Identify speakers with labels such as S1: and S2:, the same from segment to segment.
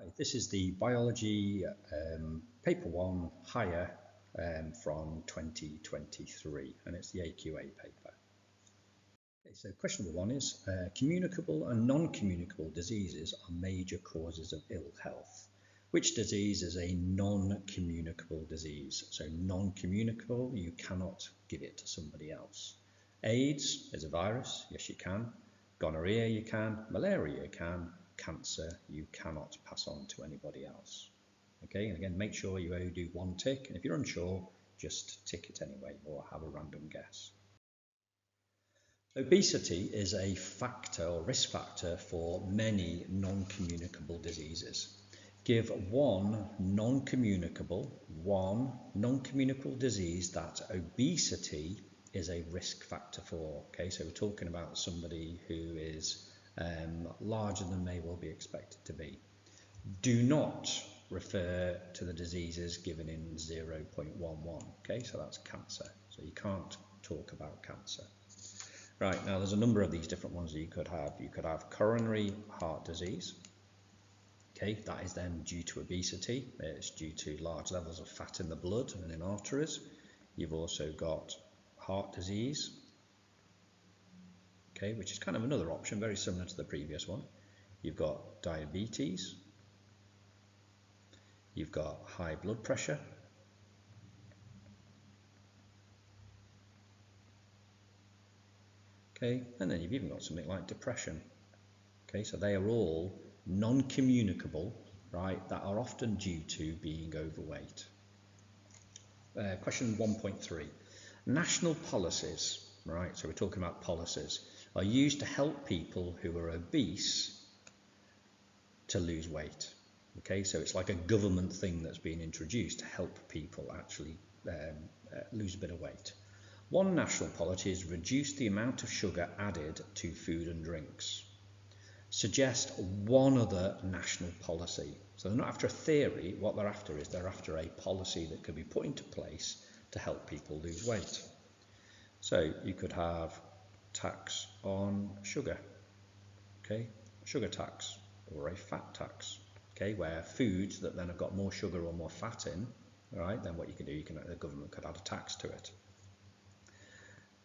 S1: Hi, this is the biology paper 1 higher from 2023, and it's the AQA paper. Okay, so question number 1 is communicable and non-communicable diseases are major causes of ill health. Which disease is a non-communicable disease? So non-communicable, you cannot give it to somebody else. AIDS is a virus, yes you can. Gonorrhea you can, malaria you can. Cancer you cannot pass on to anybody else. Okay, and again, make sure you only do one tick, and if you're unsure, just tick it anyway or have a random guess. Obesity is a factor or risk factor for many non-communicable diseases. Give one non-communicable disease that obesity is a risk factor for. Okay, so we're talking about somebody who is larger than they will be expected to be. Do not refer to the diseases given in 0.11. Okay, so that's cancer. So you can't talk about cancer. Right, now there's a number of these different ones that you could have. You could have coronary heart disease. Okay, that is then due to obesity. It's due to large levels of fat in the blood and in arteries. You've also got heart disease. Okay, which is kind of another option, very similar to the previous one. You've got diabetes. You've got high blood pressure. Okay, and then you've even got something like depression. Okay, so they are all non-communicable, right, that are often due to being overweight. Question 1.3. National policies, right, so we're talking about policies, are used to help people who are obese to lose weight. Okay, so it's like a government thing that's been introduced to help people actually lose a bit of weight. One national policy is reduce the amount of sugar added to food and drinks. Suggest one other national policy. So they're not after a theory, what they're after is they're after a policy that could be put into place to help people lose weight. So you could have tax on sugar, okay, sugar tax, or a fat tax, okay, where foods that then have got more sugar or more fat in, all right, then what you can do, the government could add a tax to it.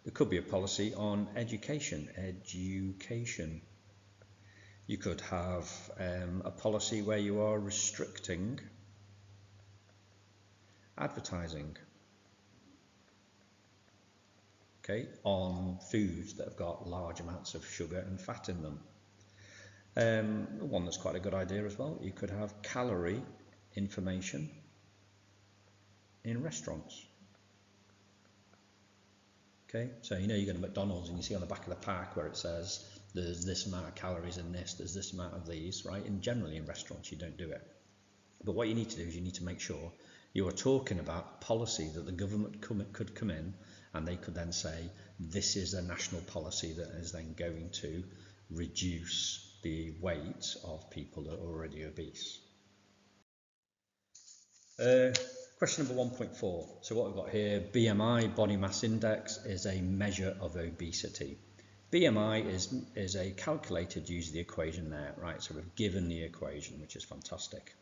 S1: There could be a policy on education. You could have a policy where you are restricting advertising, okay, on foods that have got large amounts of sugar and fat in them. One that's quite a good idea as well, you could have calorie information in restaurants. Okay, so you know you go to McDonald's and you see on the back of the pack where it says there's this amount of calories in this, there's this amount of these, right? And generally in restaurants you don't do it. But what you need to do is you need to make sure you are talking about policy that the government could come in and they could then say this is a national policy that is then going to reduce the weight of people that are already obese. Question number 1.4. So what we've got here, BMI, body mass index, is a measure of obesity. BMI is a calculated using the equation there, right? So we've given the equation, which is fantastic.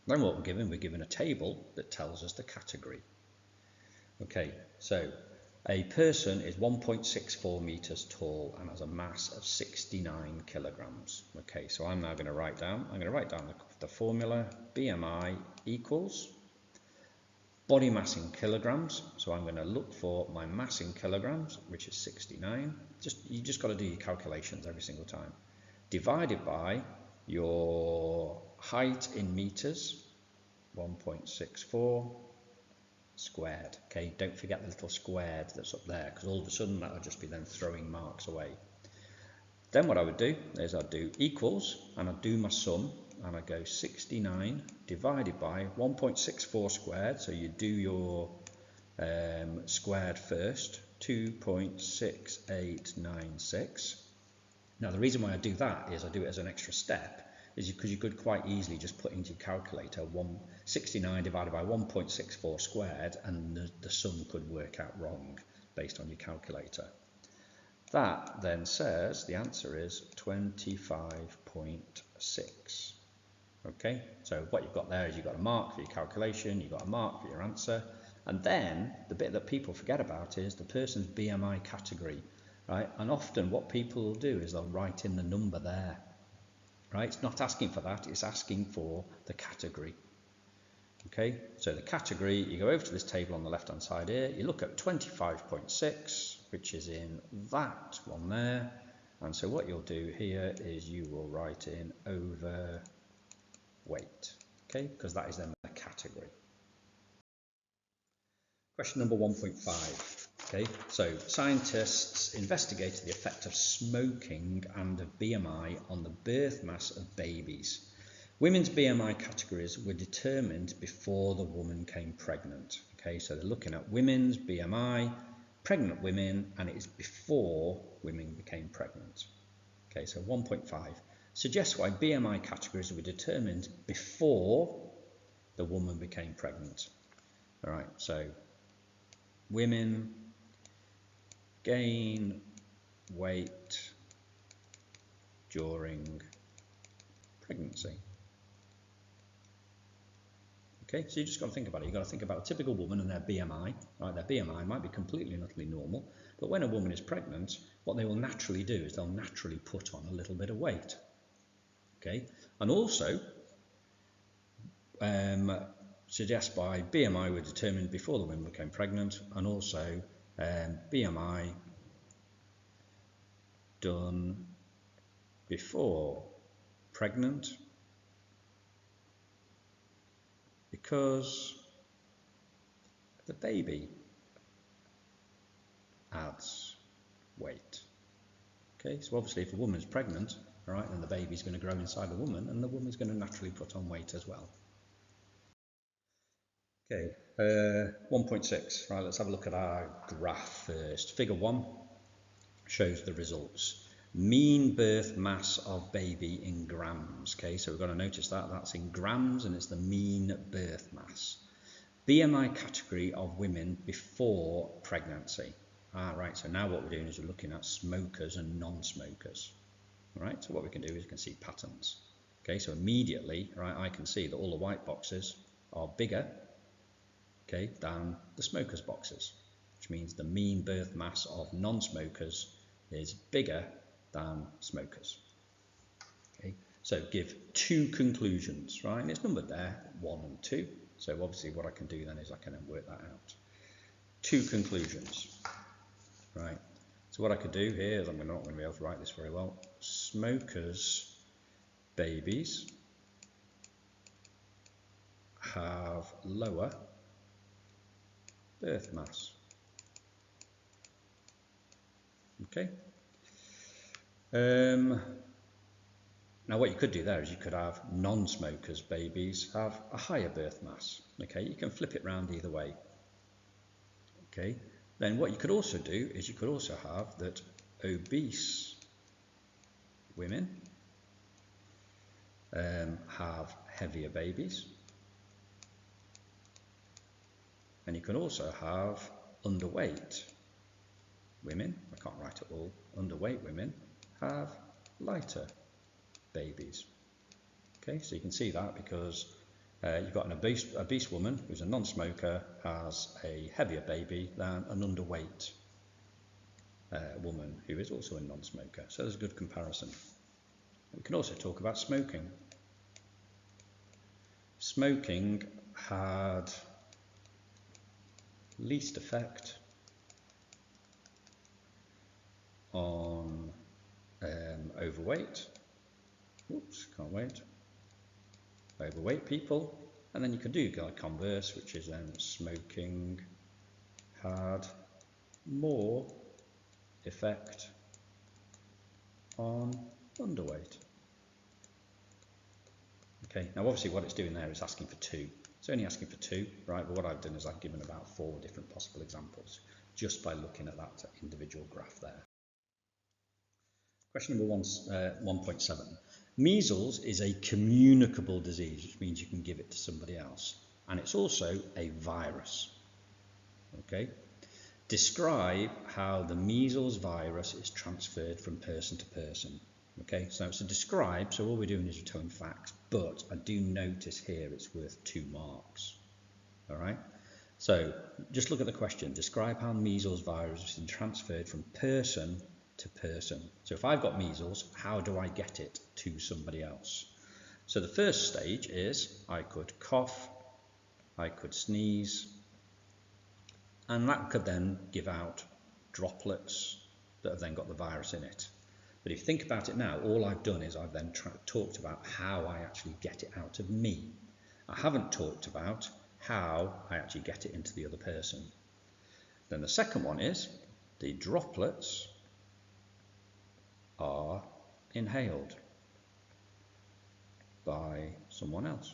S1: Then what we're given a table that tells us the category. Okay, so a person is 1.64 meters tall and has a mass of 69 kilograms. Okay, so I'm now going to write down the formula. BMI equals body mass in kilograms. So I'm going to look for my mass in kilograms, which is 69. You just got to do your calculations every single time. Divided by your height in meters, 1.64 squared. Okay, don't forget the little squared that's up there, because all of a sudden that will just be then throwing marks away. Then what I would do is I'd do equals, and I'd do my sum, and I'd go 69 divided by 1.64 squared, so you do your squared first, 2.6896. Now the reason why I do that is I do it as an extra step, is because you could quite easily just put into your calculator 169 divided by 1.64 squared, and the sum could work out wrong based on your calculator. That then says the answer is 25.6. Okay, so what you've got there is you've got a mark for your calculation, you've got a mark for your answer, and then the bit that people forget about is the person's BMI category, right? And often what people will do is they'll write in the number there, right? It's not asking for that, it's asking for the category. Okay, so the category, you go over to this table on the left hand side here, you look at 25.6, which is in that one there, and so what you'll do here is you will write in overweight, okay, because that is then the category. Question number 1.5. Okay, so scientists investigated the effect of smoking and of BMI on the birth mass of babies. Women's BMI categories were determined before the woman became pregnant. Okay, so they're looking at women's BMI, pregnant women, and it is before women became pregnant. Okay, so 1.5 suggests why BMI categories were determined before the woman became pregnant. All right, so women gain weight during pregnancy. Okay, so you just got to think about it. You've got to think about a typical woman and their BMI. Right, their BMI might be completely and utterly normal, but when a woman is pregnant, what they will naturally do is they'll naturally put on a little bit of weight. Okay, and also suggest by BMI were determined before the woman became pregnant, and also BMI done before pregnant because the baby adds weight. Okay, so obviously if a woman's pregnant, all right, then the baby's going to grow inside the woman, and the woman's going to naturally put on weight as well. Okay, 1.6, right, let's have a look at our graph first. Figure 1 shows the results. Mean birth mass of baby in grams. Okay, so we've got to notice that that's in grams and it's the mean birth mass. BMI category of women before pregnancy. Right, so now what we're doing is we're looking at smokers and non-smokers. Right, so what we can do is we can see patterns. Okay, so immediately, right, I can see that all the white boxes are bigger, okay, than the smokers boxes, which means the mean birth mass of non-smokers is bigger than smokers. Okay, so give two conclusions, right? And it's numbered there, 1 and 2. So obviously what I can do then is I can then work that out. Two conclusions, right? So what I could do here is I'm not going to be able to write this very well. Smokers' babies have lower birth mass. Okay. Now what you could do there is you could have non-smokers' babies have a higher birth mass. Okay, you can flip it round either way. Okay, then what you could also do is you could also have that obese women have heavier babies, and you can also have underweight women, I can't write it all, underweight women have lighter babies. Okay, so you can see that because you've got an obese woman who's a non-smoker has a heavier baby than an underweight woman who is also a non-smoker. So there's a good comparison. We can also talk about smoking. Smoking had least effect on overweight. Oops, can't wait. Overweight people, and then you can do the converse, which is then smoking had more effect on underweight. Okay, now obviously what it's doing there is asking for 2. It's only asking for 2, right? But what I've done is I've given about 4 different possible examples just by looking at that individual graph there. Question number 1.7. Measles is a communicable disease, which means you can give it to somebody else. And it's also a virus. Okay? Describe how the measles virus is transferred from person to person. Okay, so it's a describe, so all we're doing is we're telling facts, but I do notice here it's worth 2 marks. All right, so just look at the question. Describe how measles virus has been transferred from person to person. So if I've got measles, how do I get it to somebody else? So the first stage is I could cough, I could sneeze, and that could then give out droplets that have then got the virus in it. But if you think about it now, all I've done is I've then talked about how I actually get it out of me. I haven't talked about how I actually get it into the other person. Then the second one is the droplets are inhaled by someone else.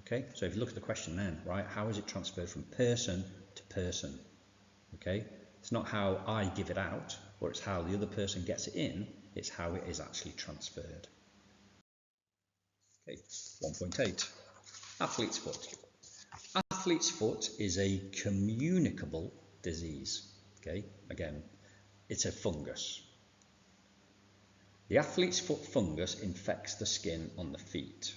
S1: Okay, so if you look at the question then, right, how is it transferred from person to person? Okay, it's not how I give it out, or it's how the other person gets it in, it's how it is actually transferred. Okay, 1.8, athlete's foot. Athlete's foot is a communicable disease. Okay, again, it's a fungus. The athlete's foot fungus infects the skin on the feet.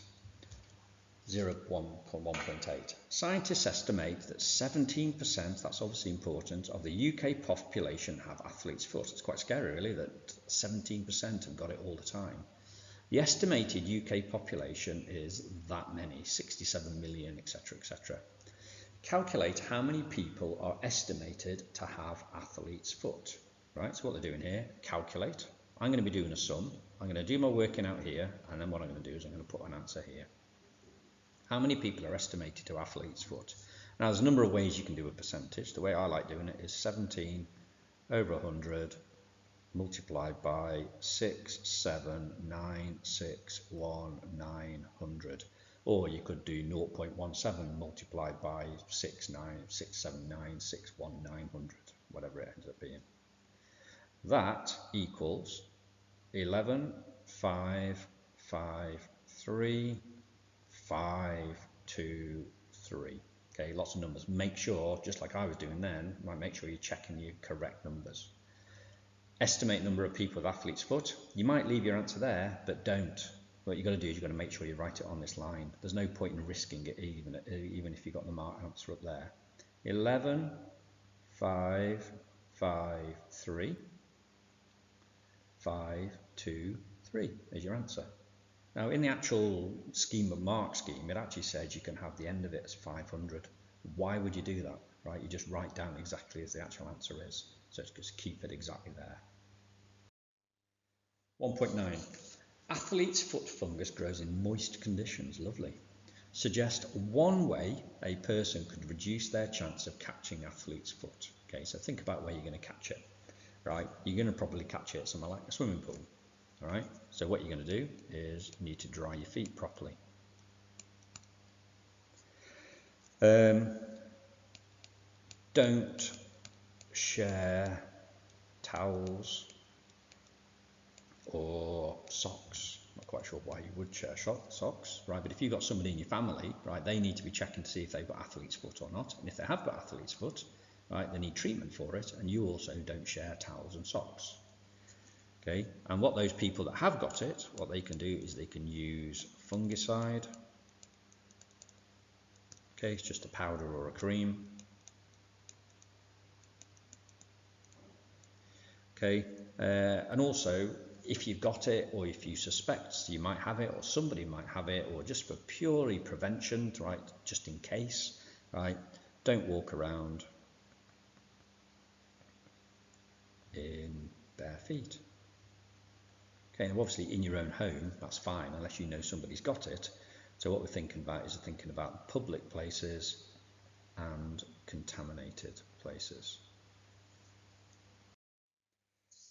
S1: 1.8. Scientists estimate that 17%, that's obviously important, of the UK population have athlete's foot. It's quite scary really that 17% have got it all the time. The estimated UK population is that many, 67 million, etc., etc. Calculate how many people are estimated to have athlete's foot. Right, so what they're doing here, calculate. I'm going to be doing a sum. I'm going to do my working out here, and then what I'm going to do is I'm going to put an answer here. How many people are estimated to have athlete's foot? Now, there's a number of ways you can do a percentage. The way I like doing it is 17 over 100 multiplied by 67961 or you could do 0.17 multiplied by 67961 whatever it ends up being. That equals 11,553,523. Okay, lots of numbers. Make sure, just like I was doing then, make sure you're checking your correct numbers. Estimate number of people with athlete's foot. You might leave your answer there, but don't. What you've got to do is you've got to make sure you write it on this line. There's no point in risking it even if you've got the marked answer up there. 11,553,523 is your answer. Now, in the actual scheme of mark scheme, it actually says you can have the end of it as 500. Why would you do that? Right? You just write down exactly as the actual answer is. So just keep it exactly there. 1.9. Athlete's foot fungus grows in moist conditions. Lovely. Suggest one way a person could reduce their chance of catching athlete's foot. Okay, so think about where you're going to catch it. Right, you're going to probably catch it somewhere like a swimming pool. All right, so what you're going to do is you need to dry your feet properly. Don't share towels or socks. Not quite sure why you would share socks, right? But if you've got somebody in your family, right, they need to be checking to see if they've got athlete's foot or not. And if they have got athlete's foot, right, they need treatment for it. And you also don't share towels and socks. Okay, and what those people that have got it, what they can do is they can use fungicide. Okay, it's just a powder or a cream. Okay, and also if you've got it or if you suspect you might have it or somebody might have it or just for purely prevention, right, just in case, right, don't walk around in bare feet. Okay, and obviously in your own home, that's fine unless you know somebody's got it. So what we're thinking about is thinking about public places and contaminated places.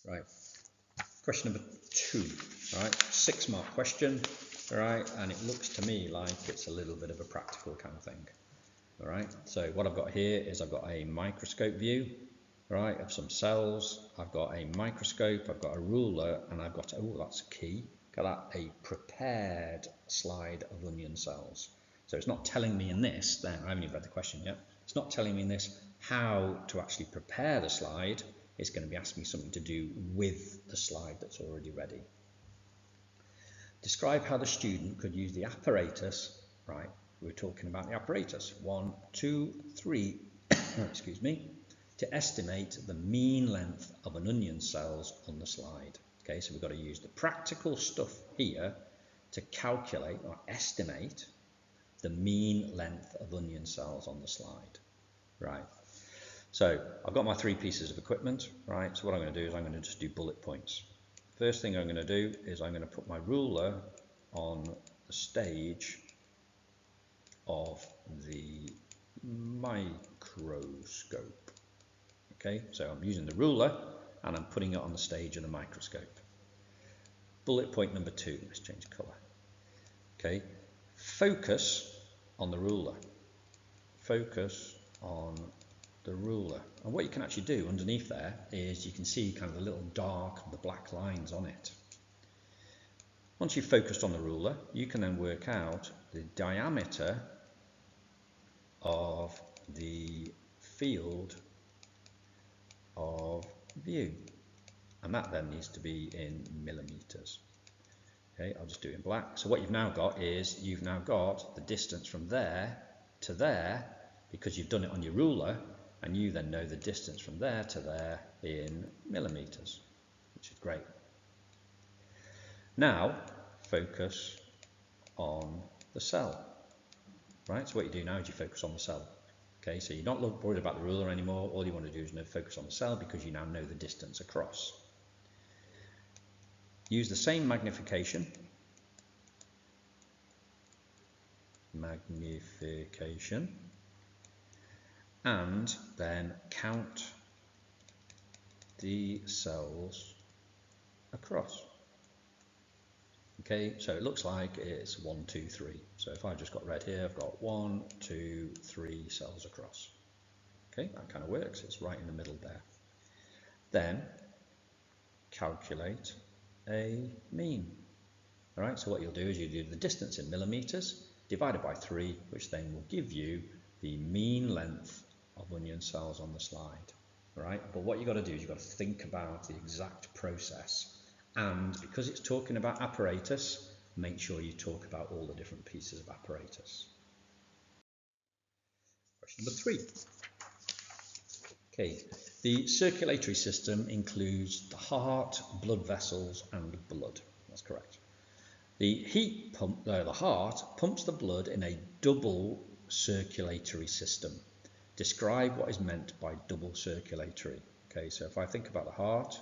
S1: Right, question number 2, right, 6-mark question, all right, and it looks to me like it's a little bit of a practical kind of thing. All right, so what I've got here is I've got a microscope view, right, of some cells. I've got a microscope, I've got a ruler, and I've got, oh, that's a key, got a prepared slide of onion cells. So it's not telling me in this, then I haven't even read the question yet, it's not telling me in this how to actually prepare the slide, it's going to be asking me something to do with the slide that's already ready. Describe how the student could use the apparatus, right? We're talking about the apparatus. 1, 2, 3, excuse me, to estimate the mean length of an onion cells on the slide. Okay, so we've got to use the practical stuff here to calculate or estimate the mean length of onion cells on the slide, right? So I've got my 3 pieces of equipment, right? So what I'm going to do is I'm going to just do bullet points. First thing I'm going to do is I'm going to put my ruler on the stage of the microscope. Okay, so I'm using the ruler and I'm putting it on the stage of the microscope. Bullet point number 2, let's change colour. Okay, focus on the ruler. Focus on the ruler. And what you can actually do underneath there is you can see kind of the little dark, the black lines on it. Once you've focused on the ruler, you can then work out the diameter of the field of view, and that then needs to be in millimeters. Okay, I'll just do it in black. So what you've now got is you've now got the distance from there to there, because you've done it on your ruler, and you then know the distance from there to there in millimeters, which is great. Now focus on the cell, right? So what you do now is you focus on the cell. Okay, so you're not worried about the ruler anymore. All you want to do is focus on the cell because you now know the distance across. Use the same magnification. And then count the cells across. Okay, so it looks like it's 1, 2, 3. So if I just got red here, I've got 1, 2, 3 cells across. Okay, that kind of works. It's right in the middle there. Then calculate a mean. All right, so what you'll do is you do the distance in millimeters divided by 3, which then will give you the mean length of onion cells on the slide. All right, but what you've got to do is you've got to think about the exact process. And because it's talking about apparatus, make sure you talk about all the different pieces of apparatus. Question number 3. Okay, the circulatory system includes the heart, blood vessels, and blood. That's correct. The heart pumps the blood in a double circulatory system. Describe what is meant by double circulatory. Okay, so if I think about the heart,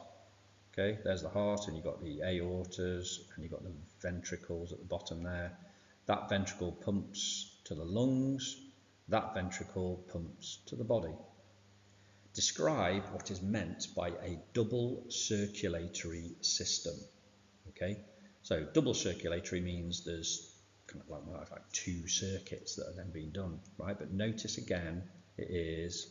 S1: okay, there's the heart, and you've got the aortas, and you've got the ventricles at the bottom there. That ventricle pumps to the lungs, that ventricle pumps to the body. Describe what is meant by a double circulatory system. Okay, so double circulatory means there's kind of like 2 circuits that are then being done, right? But notice again, it is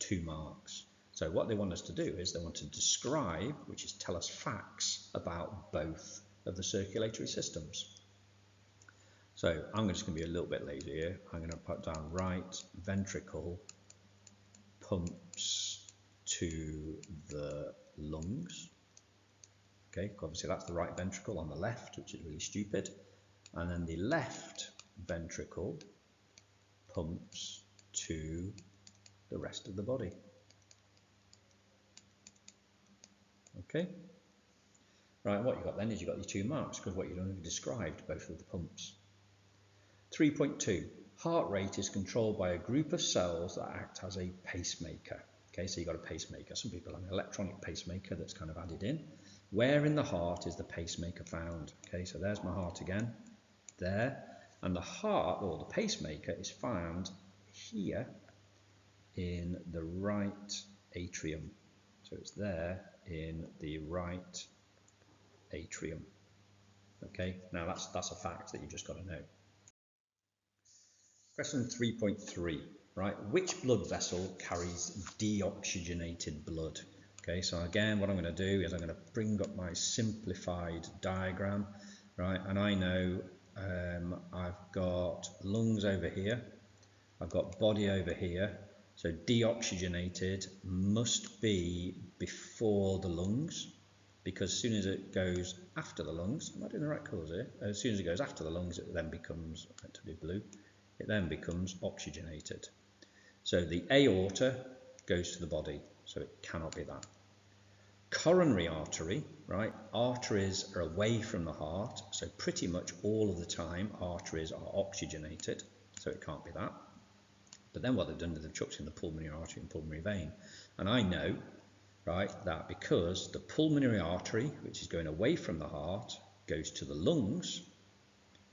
S1: 2 marks. So what they want us to do is they want to describe, which is tell us facts about both of the circulatory systems. So I'm just going to be a little bit lazy here. I'm going to put down right ventricle pumps to the lungs. Okay, obviously that's the right ventricle on the left, which is really stupid. And then the left ventricle pumps to the rest of the body. Okay, right, what you've got then is you've got your 2 marks, because what you've done is described both of the pumps. 3.2, heart rate is controlled by a group of cells that act as a pacemaker. Okay, so you've got a pacemaker. Some people have an electronic pacemaker that's kind of added in. Where in the heart is the pacemaker found? Okay, so there's my heart again, there. And the heart, or the pacemaker, is found here in the right atrium. So it's there in the right atrium. Okay, now that's a fact that you've just got to know. Question 3.3, right? Which blood vessel carries deoxygenated blood? Okay, so again, what I'm going to do is I'm going to bring up my simplified diagram, right? And I know I've got lungs over here, I've got body over here. So deoxygenated must be before the lungs, because as soon as it goes after the lungs, am I doing the right colours here? As soon as it goes after the lungs, it then becomes, I meant to do blue, it then becomes oxygenated. So the aorta goes to the body, so it cannot be that. Coronary artery, right? Arteries are away from the heart, so pretty much all of the time arteries are oxygenated, so it can't be that. But then what they've done is they've chucked in the pulmonary artery and pulmonary vein. And I know, right, that because the pulmonary artery, which is going away from the heart, goes to the lungs,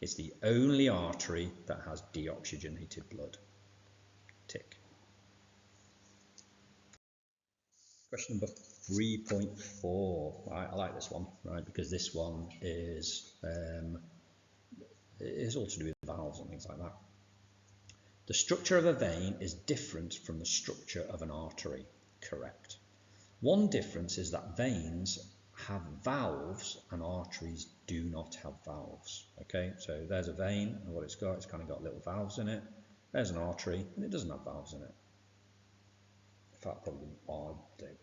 S1: it's the only artery that has deoxygenated blood. Tick. Question number 3.4. Right, I like this one, right, because this one is all to do with valves and things like that. The structure of a vein is different from the structure of an artery. Correct. One difference is that veins have valves and arteries do not have valves. Okay, so there's a vein, and what it's kind of got little valves in it. There's an artery, and it doesn't have valves in it. In fact, probably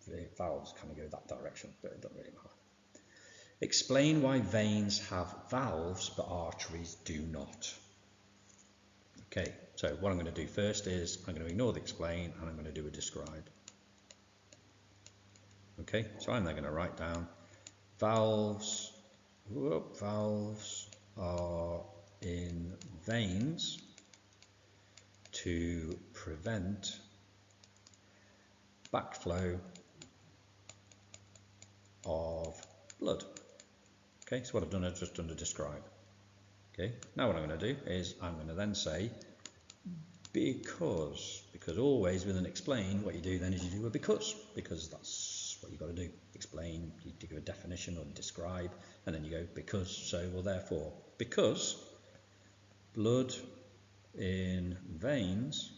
S1: the valves kind of go that direction, but it doesn't really matter. Explain why veins have valves but arteries do not. Okay, so what I'm going to do first is I'm going to ignore the explain and I'm going to do a describe. Okay, so I'm then going to write down valves are in veins to prevent backflow of blood. Okay, so what I've done is just done a describe. Okay, now what I'm going to do is I'm going to then say because always with an explain, what you do then is you do a because that's what you've got to do. Explain, you give a definition or describe, and then you go because, so, or therefore. Because blood in veins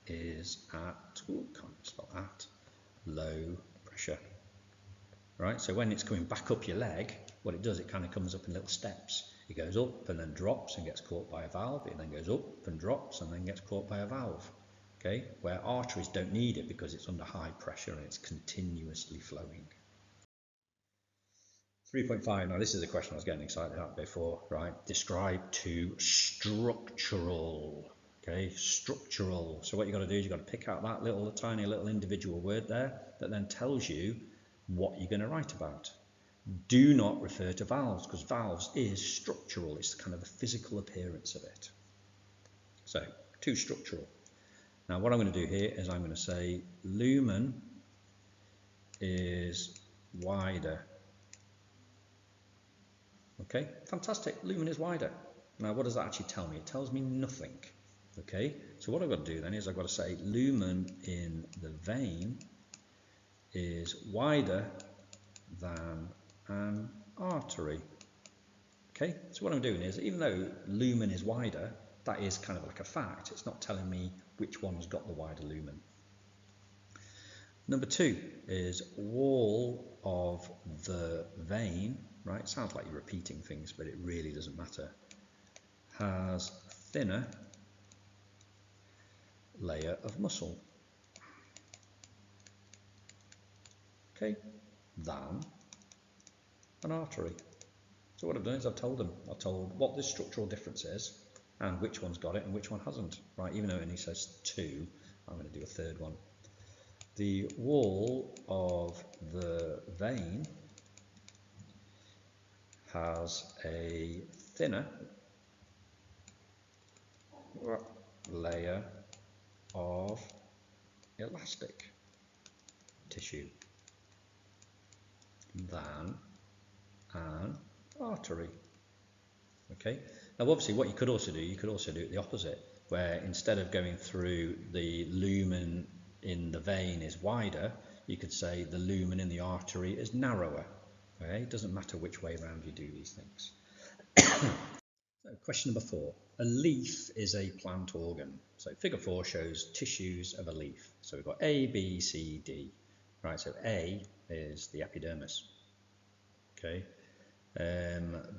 S1: is at, can't spell at, low pressure. Right, so when it's coming back up your leg, what it does, it kind of comes up in little steps. It goes up and then drops and gets caught by a valve. It then goes up and drops and then gets caught by a valve. Okay, where arteries don't need it because it's under high pressure and it's continuously flowing. 3.5, now this is a question I was getting excited about before, right? Describe to structural. Okay, structural. So what you've got to do is you've got to pick out that little tiny little individual word there that then tells you what you're going to write about. Do not refer to valves because valves is structural. It's kind of the physical appearance of it. So, too structural. Now what I'm going to do here is I'm going to say lumen is wider. Okay, fantastic. Lumen is wider. Now what does that actually tell me? It tells me nothing. Okay, so what I've got to do then is I've got to say lumen in the vein is wider than an artery. Okay, so what I'm doing is, even though lumen is wider, that is kind of like a fact. It's not telling me which one's got the wider lumen. Number 2 is wall of the vein, right? Sounds like you're repeating things, but it really doesn't matter. Has thinner layer of muscle. Okay, than an artery. So what I've done is I've told what the structural difference is and which one's got it and which one hasn't. Right, even though it only says 2, I'm going to do a third one. The wall of the vein has a thinner layer of elastic tissue than an artery. Okay, now obviously what you could also do it the opposite, where instead of going through the lumen in the vein is wider, you could say the lumen in the artery is narrower. Okay, it doesn't matter which way around you do these things. So question number 4. A leaf is a plant organ. So figure 4 shows tissues of a leaf. So we've got A, B, C, D. Right, so A is the epidermis. Okay.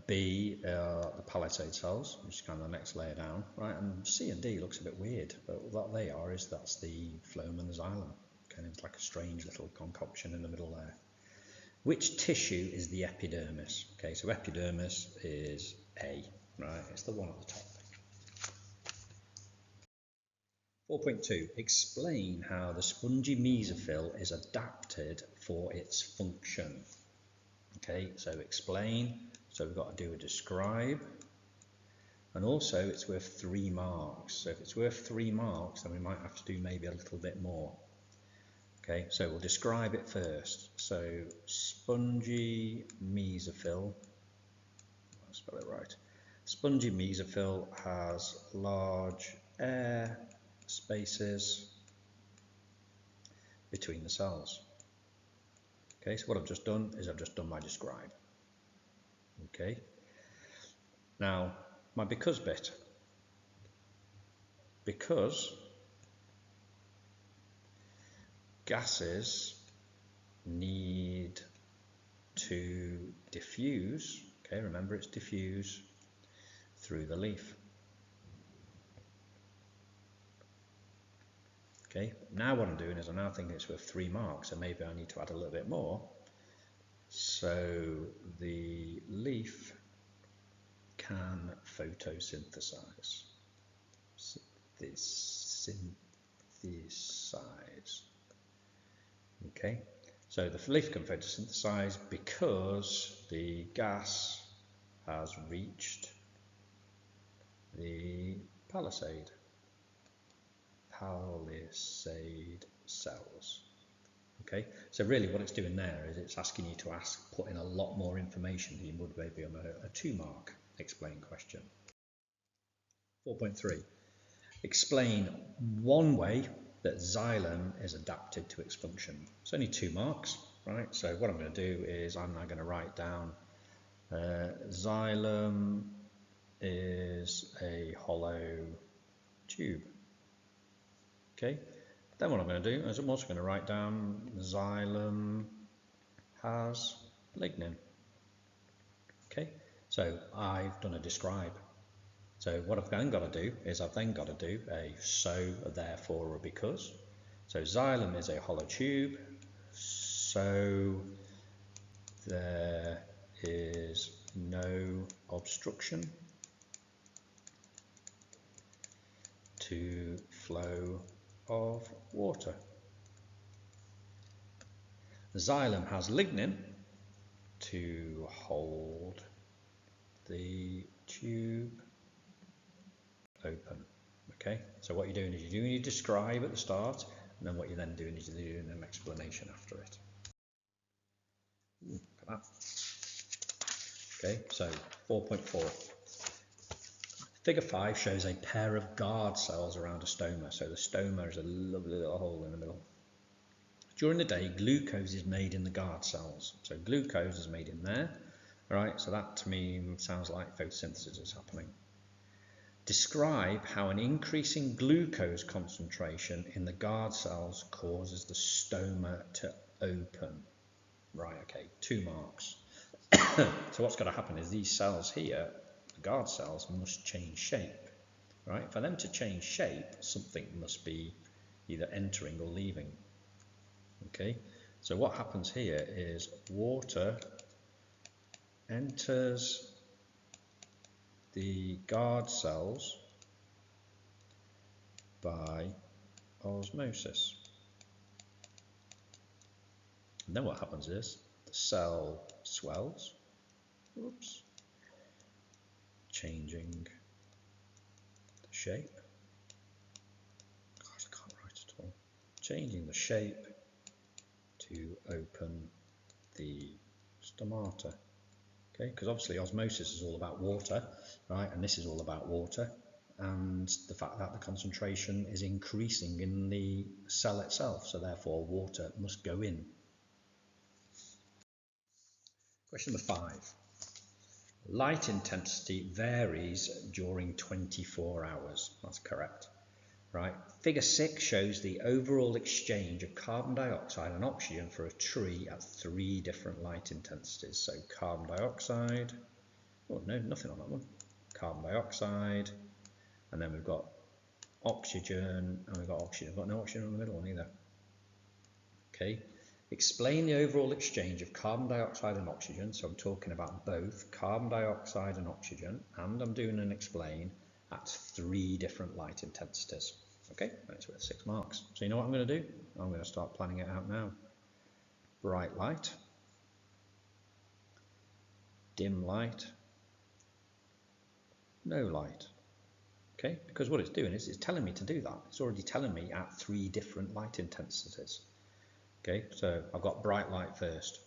S1: B are the palisade cells, which is kind of the next layer down, right? And C and D looks a bit weird, but what they are is that's the phloem and the xylem. and it's like a strange little concoction in the middle there. Which tissue is the epidermis? Okay, so epidermis is A, right? It's the one at the top. 4.2. Explain how the spongy mesophyll is adapted for its function. Okay, so explain. So we've got to do a describe. And also it's worth 3 marks. So if it's worth 3 marks, then we might have to do maybe a little bit more. Okay, so we'll describe it first. So spongy mesophyll, I'll spell it right. Spongy mesophyll has large air spaces between the cells. Okay, so what I've just done is I've just done my describe. Okay, now my because bit. Because gases need to diffuse, okay, remember it's diffuse, through the leaf. Okay, now what I'm doing is I'm now thinking it's worth 3 marks, so maybe I need to add a little bit more. So the leaf can photosynthesize. Synthesize. Okay, so the leaf can photosynthesize because the gas has reached the palisade cells. Okay, so really what it's doing there is it's asking you to put in a lot more information than you would maybe on a 2-mark explain question. 4.3. Explain one way that xylem is adapted to its function. It's only 2 marks, right? So what I'm going to do is I'm now going to write down xylem is a hollow tube. Okay, then what I'm going to do is I'm also going to write down xylem has lignin. Okay, so I've done a describe. So what I've then got to do is I've then got to do a so, a therefore, or a because. So xylem is a hollow tube, so there is no obstruction to flow of water. Xylem has lignin to hold the tube open. Okay, so what you're doing is you're doing your describe at the start, and then what you're then doing is you're doing an explanation after it. Look at that. Okay, so 4.4. Figure 5 shows a pair of guard cells around a stoma. So the stoma is a lovely little hole in the middle. During the day, glucose is made in the guard cells. So glucose is made in there. All right, so that to me sounds like photosynthesis is happening. Describe how an increasing glucose concentration in the guard cells causes the stoma to open. Right, okay, 2 marks. So what's going to happen is these cells here, the guard cells, must change shape. Right, for them to change shape, something must be either entering or leaving. Okay, so what happens here is water enters the guard cells by osmosis. And then what happens is the cell swells, oops, changing the shape. God, I can't write at all. Changing the shape to open the stomata. Okay, because obviously osmosis is all about water, right? And this is all about water, and the fact that the concentration is increasing in the cell itself, so therefore water must go in. Question number 5. Light intensity varies during 24 hours. That's correct. Right. Figure 6 shows the overall exchange of carbon dioxide and oxygen for a tree at 3 different light intensities. So carbon dioxide, oh no, nothing on that one. Carbon dioxide, and then we've got oxygen, and we've got oxygen. We've got no oxygen in the middle one either. Okay, explain the overall exchange of carbon dioxide and oxygen. So I'm talking about both carbon dioxide and oxygen, and I'm doing an explain at 3 different light intensities. Okay, that's worth 6 marks. So you know what I'm going to do? I'm going to start planning it out now. Bright light, dim light, no light. Okay, because what it's doing is it's telling me to do that. It's already telling me at 3 different light intensities. Okay, so I've got bright light first.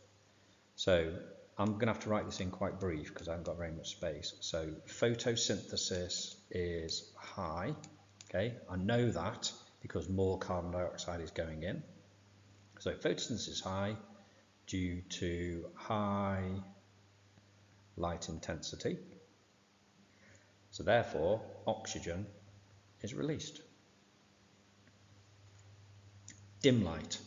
S1: So I'm going to have to write this in quite brief because I haven't got very much space. So photosynthesis is high. Okay, I know that because more carbon dioxide is going in. So photosynthesis is high due to high light intensity. So therefore, oxygen is released. Dim light.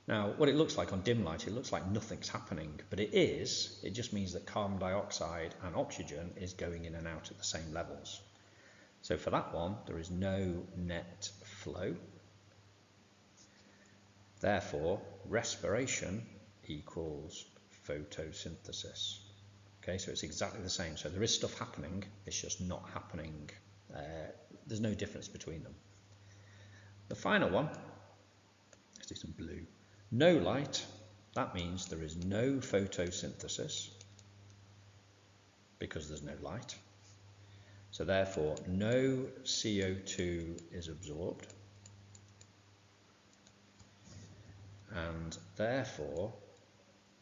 S1: Now, what it looks like on dim light, it looks like nothing's happening, but it is. It just means that carbon dioxide and oxygen is going in and out at the same levels. So for that one, there is no net flow. Therefore, respiration equals photosynthesis. Okay, so it's exactly the same. So there is stuff happening, it's just not happening. There's no difference between them. The final one, let's do some blue. No light, that means there is no photosynthesis because there's no light. So therefore, no CO2 is absorbed. And therefore,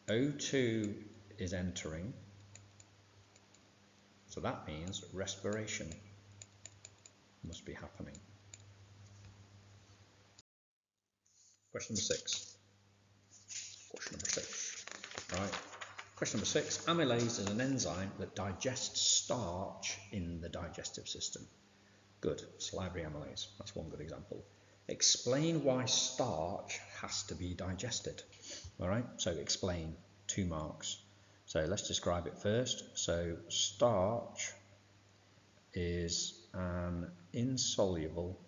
S1: O2 is entering. So that means respiration must be happening. Question number 6. Question number 6. Right. Question number 6. Amylase is an enzyme that digests starch in the digestive system. Good. Salivary amylase. That's one good example. Explain why starch has to be digested. All right. So explain. 2 marks. So let's describe it first. So starch is an insoluble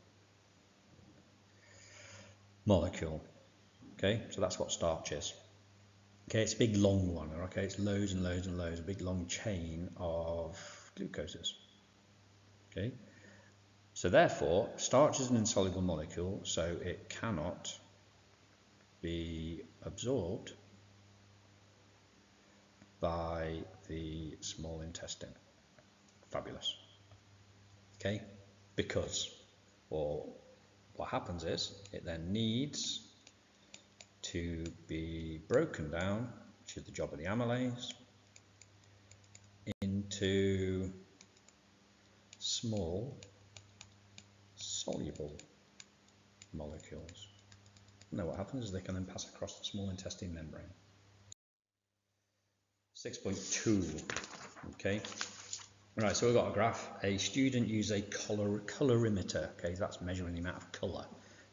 S1: molecule. Okay, so that's what starch is. Okay, it's a big long one. Okay, it's loads and loads and loads, a big long chain of glucoses. Okay, so therefore, starch is an insoluble molecule, so it cannot be absorbed by the small intestine. Fabulous. Okay, because, or what happens is it then needs to be broken down, which is the job of the amylase, into small soluble molecules. And then what happens is they can then pass across the small intestine membrane. 6.2. Okay. Right, so we've got a graph. A student used a colorimeter, okay, that's measuring the amount of colour,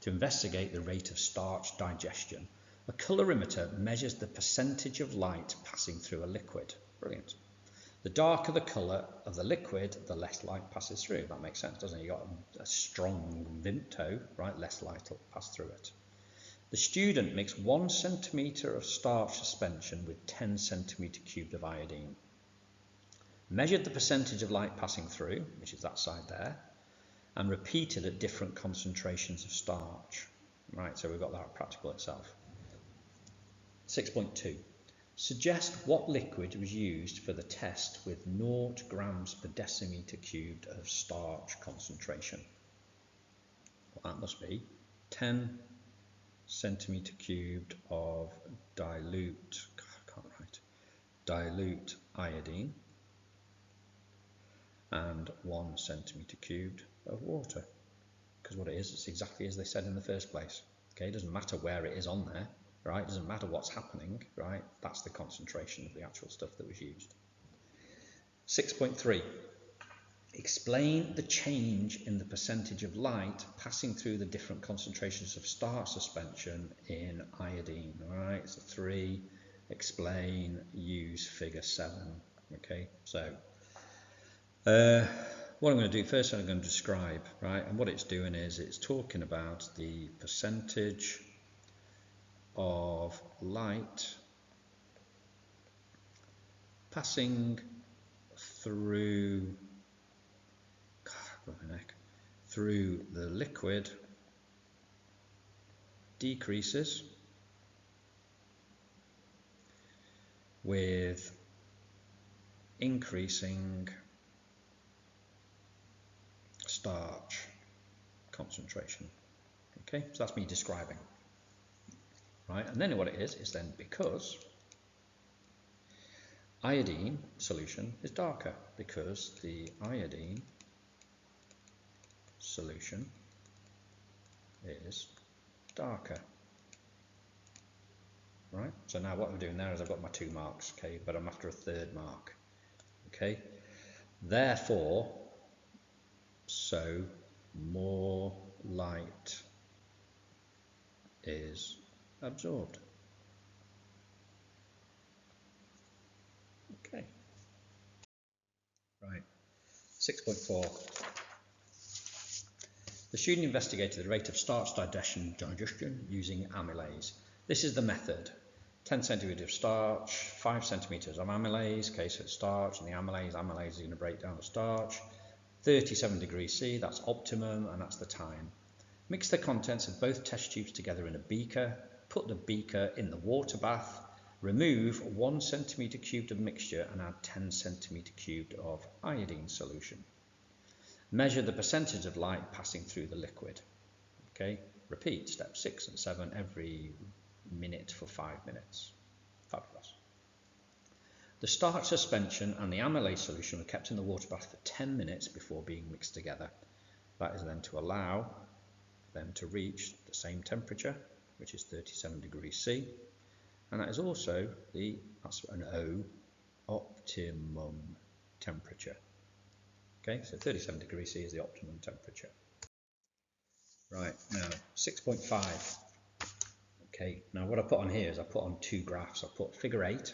S1: to investigate the rate of starch digestion. A colorimeter measures the percentage of light passing through a liquid. Brilliant. The darker the colour of the liquid, the less light passes through. That makes sense, doesn't it? You've got a strong Vimto, right? Less light will pass through it. The student mixed 1 centimetre of starch suspension with 10 centimetre cubed of iodine. Measured the percentage of light passing through, which is that side there, and repeated at different concentrations of starch. Right, so we've got that practical itself. 6.2. Suggest what liquid was used for the test with 0 grams per decimetre cubed of starch concentration. Well, that must be 10 centimetre cubed of dilute iodine and 1 centimetre cubed of water. Because what it is, it's exactly as they said in the first place. Okay, it doesn't matter where it is on there, right? It doesn't matter what's happening, right? That's the concentration of the actual stuff that was used. 6.3. Explain the change in the percentage of light passing through the different concentrations of starch suspension in iodine. All right, so 3, explain, use figure 7. Okay, so what I'm going to do first, I'm going to describe, right? And what it's doing is it's talking about the percentage of light passing through the liquid decreases with increasing starch concentration. Okay, so that's me describing. Right, and then what it is then because iodine solution is darker, because the iodine solution is darker. Right, so now what I'm doing there is I've got my 2 marks, okay, but I'm after a 3rd mark. Okay, therefore, so more light is absorbed. Okay. Right. 6.4. The student investigated the rate of starch digestion using amylase. This is the method. 10 centimeters of starch, 5 centimeters of amylase, okay, so it's starch and the amylase is going to break down the starch. 37 degrees C, that's optimum, and that's the time. Mix the contents of both test tubes together in a beaker, put the beaker in the water bath, remove 1 centimeter cubed of mixture and add 10 centimeter cubed of iodine solution. Measure the percentage of light passing through the liquid. Okay, repeat steps 6 and 7 every minute for 5 minutes. Fabulous. The starch suspension and the amylase solution were kept in the water bath for 10 minutes before being mixed together. That is then to allow them to reach the same temperature, which is 37 degrees C, and that is also that's an O, optimum temperature. Okay, so 37 degrees C is the optimum temperature. Right, now 6.5. Okay, now what I put on here is I put on 2 graphs. I put figure 8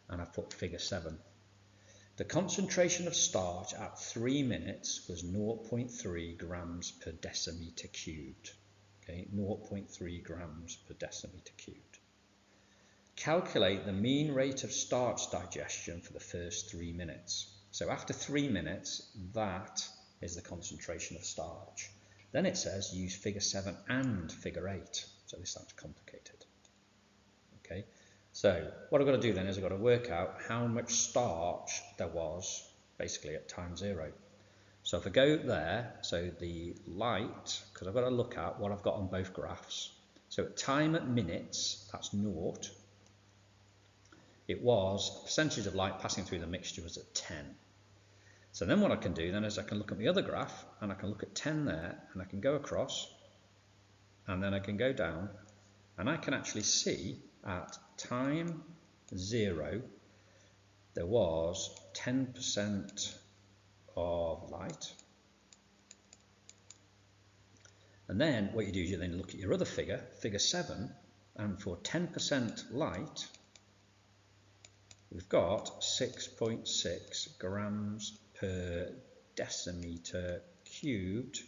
S1: and I put figure 7. The concentration of starch at 3 minutes was 0.3 grams per decimeter cubed. Okay, 0.3 grams per decimeter cubed. Calculate the mean rate of starch digestion for the first 3 minutes. So after 3 minutes, that is the concentration of starch. Then it says use figure 7 and figure 8. So this sounds complicated. Okay, so what I've got to do then is I've got to work out how much starch there was basically at time 0. So if I go there, so the light, because I've got to look at what I've got on both graphs. So at time at minutes, that's 0. It was, percentage of light passing through the mixture was at 10. So then what I can do then is I can look at the other graph and I can look at 10 there and I can go across and then I can go down and I can actually see at time 0 there was 10% of light. And then what you do is you then look at your other figure, figure 7, and for 10% light we've got 6.6 grams per decimeter cubed,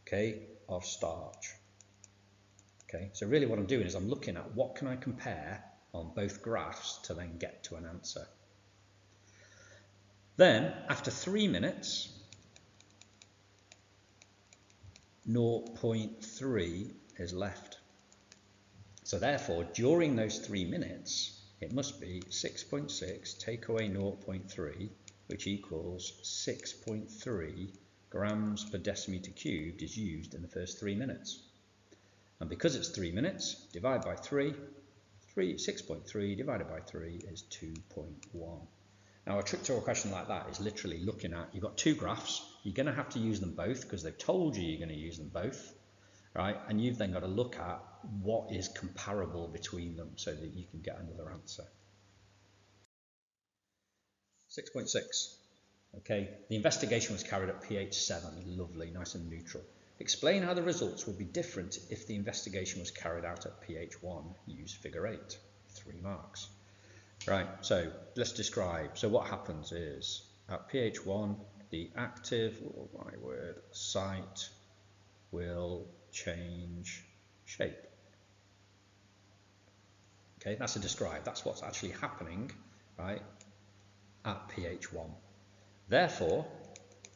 S1: okay, of starch. Okay, so really what I'm doing is I'm looking at what can I compare on both graphs to then get to an answer. Then after 3 minutes, 0.3 is left. So therefore during those 3 minutes it must be 6.6 take away 0.3, which equals 6.3 grams per decimeter cubed is used in the first 3 minutes. And because it's 3 minutes, divide by 3, 6.3 divided by 3 is 2.1. Now a trick to a question like that is literally looking at, you've got 2 graphs, you're going to have to use them both because they've told you you're going to use them both, right? And you've then got to look at what is comparable between them so that you can get another answer. 6.6. Okay, the investigation was carried at pH 7, lovely, nice and neutral. Explain how the results would be different if the investigation was carried out at pH 1. Use figure 8, 3 marks. Right, so let's describe. So what happens is at pH 1, the active, site will change shape. Okay, that's a describe. That's what's actually happening, right, at pH 1. Therefore,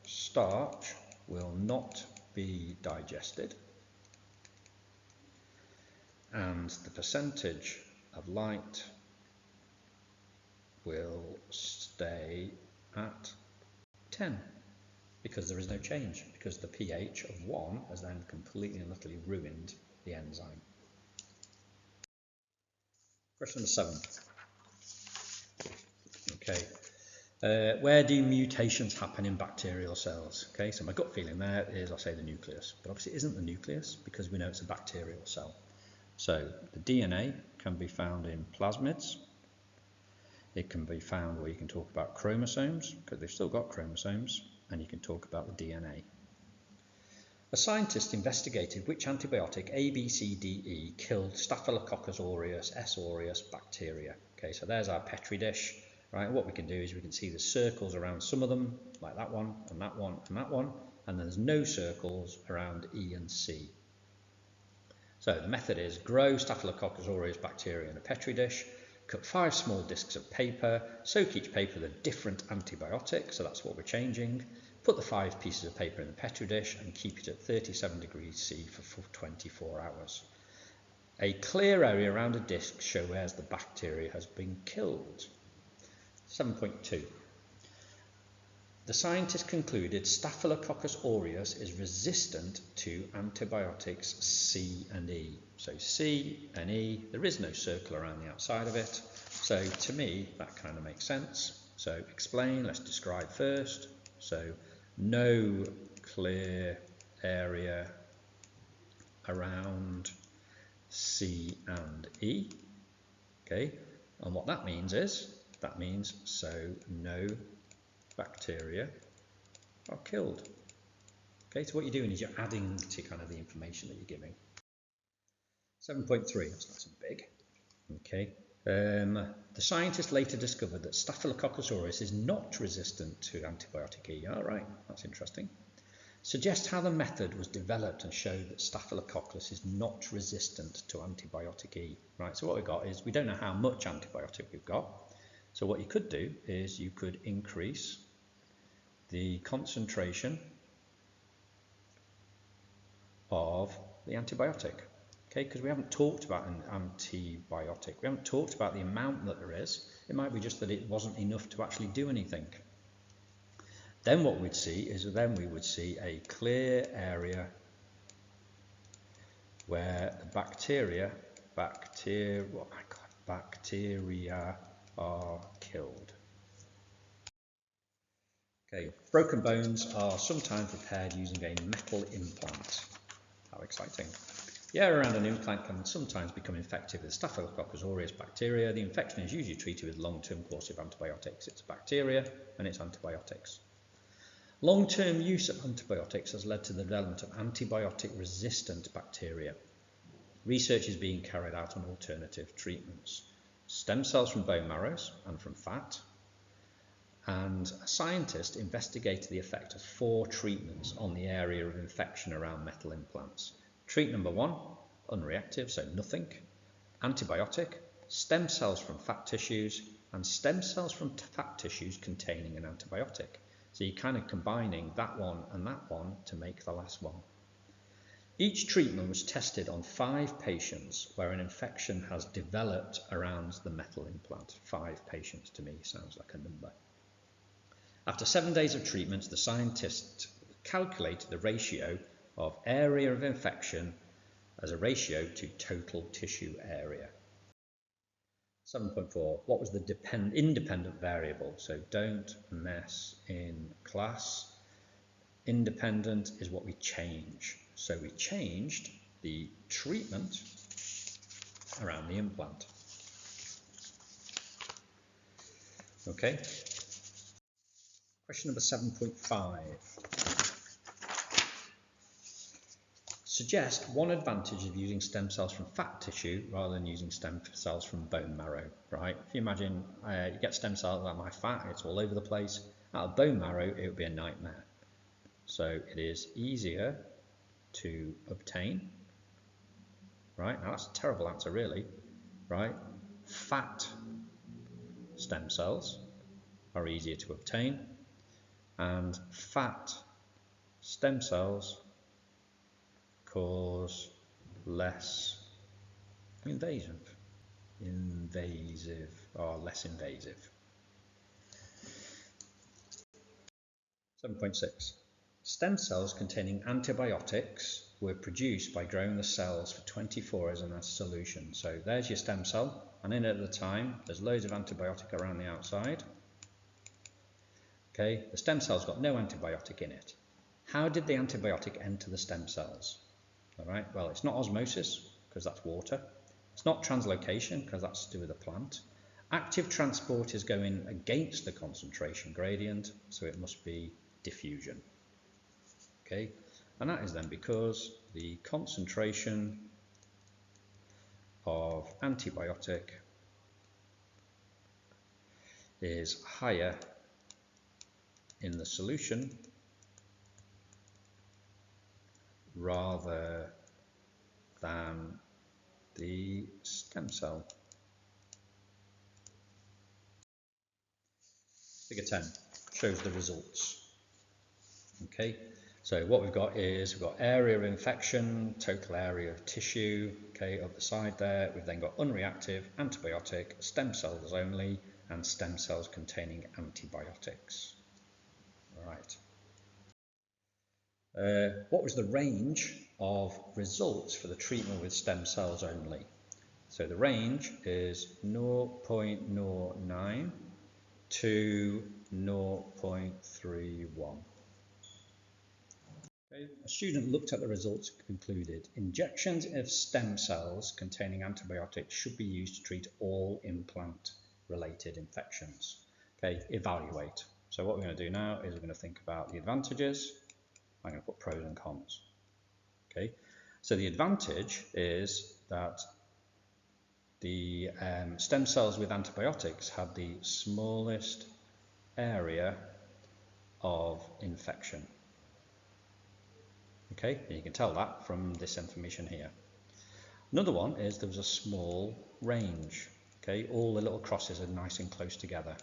S1: starch will not be digested, and the percentage of light will stay at 10 because there is no change, because the pH of 1 has then completely and utterly ruined the enzyme. Question number 7. Okay, where do mutations happen in bacterial cells? Okay, so my gut feeling there is I'll say the nucleus, but obviously it isn't the nucleus because we know it's a bacterial cell. So the DNA can be found in plasmids. It can be found where you can talk about chromosomes, because they've still got chromosomes, and you can talk about the DNA. A scientist investigated which antibiotic A, B, C, D, E killed Staphylococcus aureus, S. aureus bacteria. Okay, so there's our Petri dish, right? What we can do is we can see the circles around some of them, like that one, and that one, and that one, and there's no circles around E and C. So the method is grow Staphylococcus aureus bacteria in a Petri dish, cut 5 small discs of paper, soak each paper with a different antibiotic, so that's what we're changing, put the 5 pieces of paper in the Petri dish and keep it at 37 degrees C for 24 hours. A clear area around a disc shows where the bacteria has been killed. 7.2. The scientist concluded Staphylococcus aureus is resistant to antibiotics C and E. So C and E, there is no circle around the outside of it. So to me, that kind of makes sense. So explain, let's describe first. So no clear area around C and E. Okay, and what that means is, so no bacteria are killed. Okay, so what you're doing is you're adding to kind of the information that you're giving. 7.3, that's nice and big. Okay, the scientist later discovered that Staphylococcus aureus is not resistant to antibiotic E. All right, that's interesting. Suggest how the method was developed and showed that Staphylococcus is not resistant to antibiotic E. Right, so what we've got is we don't know how much antibiotic we've got. So what you could do is you could increase the concentration of the antibiotic, okay, because we haven't talked about an antibiotic, we haven't talked about the amount that there is. It might be just that it wasn't enough to actually do anything. Then what we'd see is we would see a clear area where the bacteria are killed. Okay, broken bones are sometimes repaired using a metal implant. How exciting. The area around an implant can sometimes become infected with Staphylococcus aureus bacteria. The infection is usually treated with long-term course of antibiotics. It's a bacteria and it's antibiotics. Long-term use of antibiotics has led to the development of antibiotic-resistant bacteria. Research is being carried out on alternative treatments. Stem cells from bone marrows and from fat. And a scientist investigated the effect of 4 treatments on the area of infection around metal implants. Treatment number 1, unreactive, so nothing. Antibiotic, stem cells from fat tissues, and stem cells from fat tissues containing an antibiotic. So you're kind of combining that one and that one to make the last one. Each treatment was tested on 5 patients where an infection has developed around the metal implant. 5 patients to me sounds like a number. After 7 days of treatment, the scientist calculated the ratio of area of infection as a ratio to total tissue area. 7.4, what was the independent variable? So don't mess in class. Independent is what we change. So we changed the treatment around the implant. Okay. Question number 7.5. Suggest one advantage of using stem cells from fat tissue rather than using stem cells from bone marrow, right? If you imagine you get stem cells out of my fat, it's all over the place. Out of bone marrow, it would be a nightmare. So it is easier to obtain, right? Now that's a terrible answer really, right? fat stem cells are easier to obtain, and fat stem cells cause less invasive or less invasive. 7.6. Stem cells containing antibiotics were produced by growing the cells for 24 hours in a solution. So there's your stem cell, and in it at the time there's loads of antibiotic around the outside. Okay, the stem cell's got no antibiotic in it. How did the antibiotic enter the stem cells? All right, well, it's not osmosis, because that's water. It's not translocation, because that's to do with the plant. Active transport is going against the concentration gradient, so it must be diffusion. Okay, and that is then because the concentration of antibiotic is higher in the solution rather than the stem cell. Figure 10 shows the results. Okay, so what we've got is we've got area of infection, total area of tissue, okay, up the side there. We've then got unreactive, antibiotic, stem cells only, and stem cells containing antibiotics. All right. What was the range of results for the treatment with stem cells only? So the range is 0.09 to 0.31. Okay. A student looked at the results and concluded injections of stem cells containing antibiotics should be used to treat all implant-related infections. Okay, evaluate. So what we're going to do now is we're going to think about the advantages. I'm going to put pros and cons. Okay, so the advantage is that the stem cells with antibiotics have the smallest area of infection. Okay, and you can tell that from this information here. Another one is there was a small range. Okay, all the little crosses are nice and close together.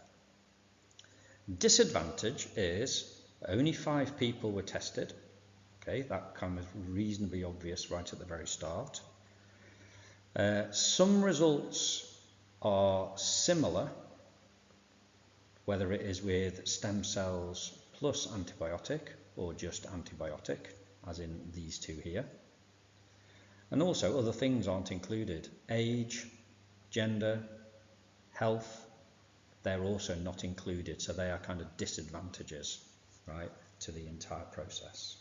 S1: Disadvantage is only 5 people were tested. Okay, that kind of reasonably obvious right at the very start. Some results are similar, whether it is with stem cells plus antibiotic or just antibiotic, as in these two here. And also other things aren't included. Age, gender, health, they're also not included, so they are kind of disadvantages, right, to the entire process.